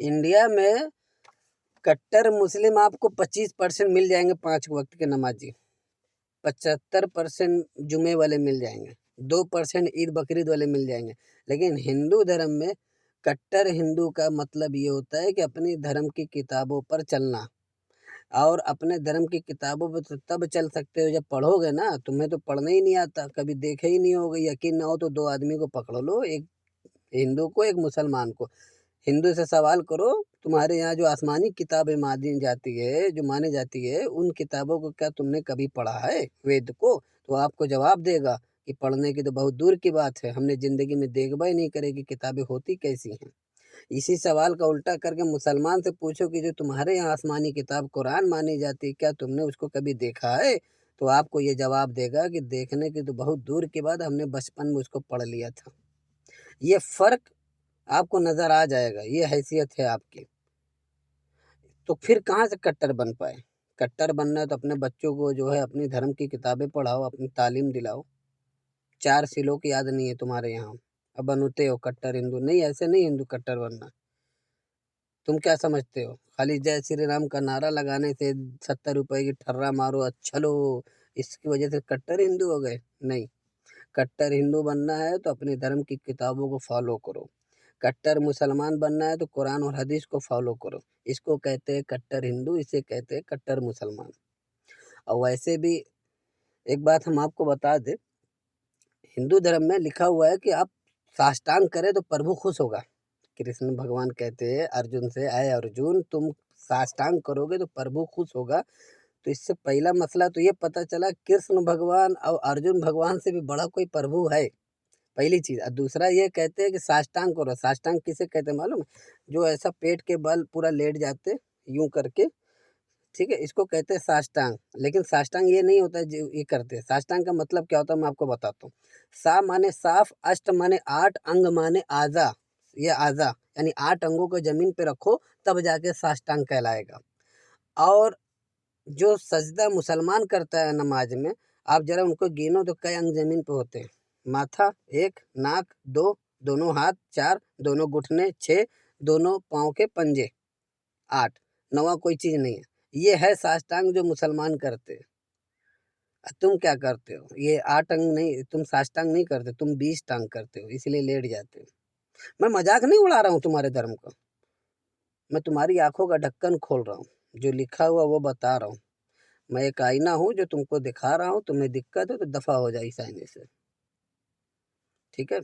India में कट्टर मुस्लिम आपको 25% मिल जाएंगे, 5 वक्त के नमाजी। 75% जुमे वाले मिल जाएंगे, 2% ईद बकरीद वाले मिल जाएंगे। लेकिन हिंदू धर्म में कट्टर हिंदू का मतलब ये होता है कि अपनी धर्म की किताबों पर चलना। और अपने धर्म की किताबों पर तो तब चल सकते हो जब पढ़ोगे ना। तुम्हें तो पढ़ना ही नहीं आता, कभी देखे ही नहीं होगे। यकीन ना हो तो 2 आदमी को पकड़ लो, एक हिंदू को एक मुसलमान को। हिंदू से सवाल करो, तुम्हारे यहाँ जो आसमानी किताबें मानी जाती है, जो मानी जाती है, उन किताबों को क्या तुमने कभी पढ़ा है, वेद को? तो आपको जवाब देगा कि पढ़ने की तो बहुत दूर की बात है, हमने ज़िंदगी में देखा ही नहीं करे कि किताबें होती कैसी हैं। इसी सवाल का उल्टा करके मुसलमान से पूछो कि जो तुम्हारे यहाँ आसमानी किताब कुरान मानी जाती है, क्या तुमने उसको कभी देखा है? तो आपको ये जवाब देगा कि देखने की तो बहुत दूर की बात, हमने बचपन में उसको पढ़ लिया था। ये फ़र्क आपको नज़र आ जाएगा, ये हैसियत है आपकी। तो फिर कहाँ से कट्टर बन पाए? कट्टर बनना है तो अपने बच्चों को जो है अपनी धर्म की किताबें पढ़ाओ, अपनी तालीम दिलाओ। 4 श्लोक याद नहीं है तुम्हारे यहाँ, अब बनते हो कट्टर हिंदू? नहीं, ऐसे नहीं हिंदू कट्टर बनना। तुम क्या समझते हो खाली जय श्री राम का नारा लगाने से, 70 रुपए की ठर्रा मारो अच्छा लो, इसकी वजह से कट्टर हिंदू हो गए? नहीं। कट्टर हिंदू बनना है तो अपने धर्म की किताबों को फॉलो करो। कट्टर मुसलमान बनना है तो कुरान और हदीस को फॉलो करो। इसको कहते हैं कट्टर हिंदू, इसे कहते हैं कट्टर मुसलमान। और वैसे भी एक बात हम आपको बता दें, हिंदू धर्म में लिखा हुआ है कि आप साष्टांग करें तो प्रभु खुश होगा। कृष्ण भगवान कहते हैं अर्जुन से, आए अर्जुन तुम साष्टांग करोगे तो प्रभु खुश होगा। तो इससे पहला मसला तो ये पता चला कृष्ण भगवान और अर्जुन भगवान से भी बड़ा कोई प्रभु है, पहली चीज़। और दूसरा ये कहते हैं कि साष्टांग करो। साष्टांग किसे कहते हैं मालूम? जो ऐसा पेट के बल पूरा लेट जाते यूं करके, ठीक है, इसको कहते हैं साष्टांग। लेकिन साष्टांग ये नहीं होता है जो ये करते हैं। साष्टांग का मतलब क्या होता है मैं आपको बताता हूँ। सा माने साफ, अष्ट माने 8, अंग माने आजा। ये आजा यानी 8 अंगों को जमीन पे रखो तब जाके साष्टांग कहलाएगा। और जो सजदा मुसलमान करता है नमाज में, आप जरा उनको गिनो तो कई अंग जमीन पे होते हैं? माथा 1, नाक 2, दोनों हाथ 4, दोनों घुटने 6, दोनों पाँव के पंजे 8, 9वां कोई चीज़ नहीं है। ये है साष्टांग जो मुसलमान करते हैं। तुम क्या करते हो? ये 8 अंग नहीं, तुम साष्टांग नहीं करते, तुम 20 टांग करते हो, इसलिए लेट जाते हो। मैं मजाक नहीं उड़ा रहा हूँ तुम्हारे धर्म का, मैं तुम्हारी आंखों का ढक्कन खोल रहा हूँ, जो लिखा हुआ वो बता रहा हूँ। मैं एक आईना हूँ जो तुमको दिखा रहा हूँ, तुम्हें दिक्कत है तो दफा हो जाए इस आईने से, ठीक है?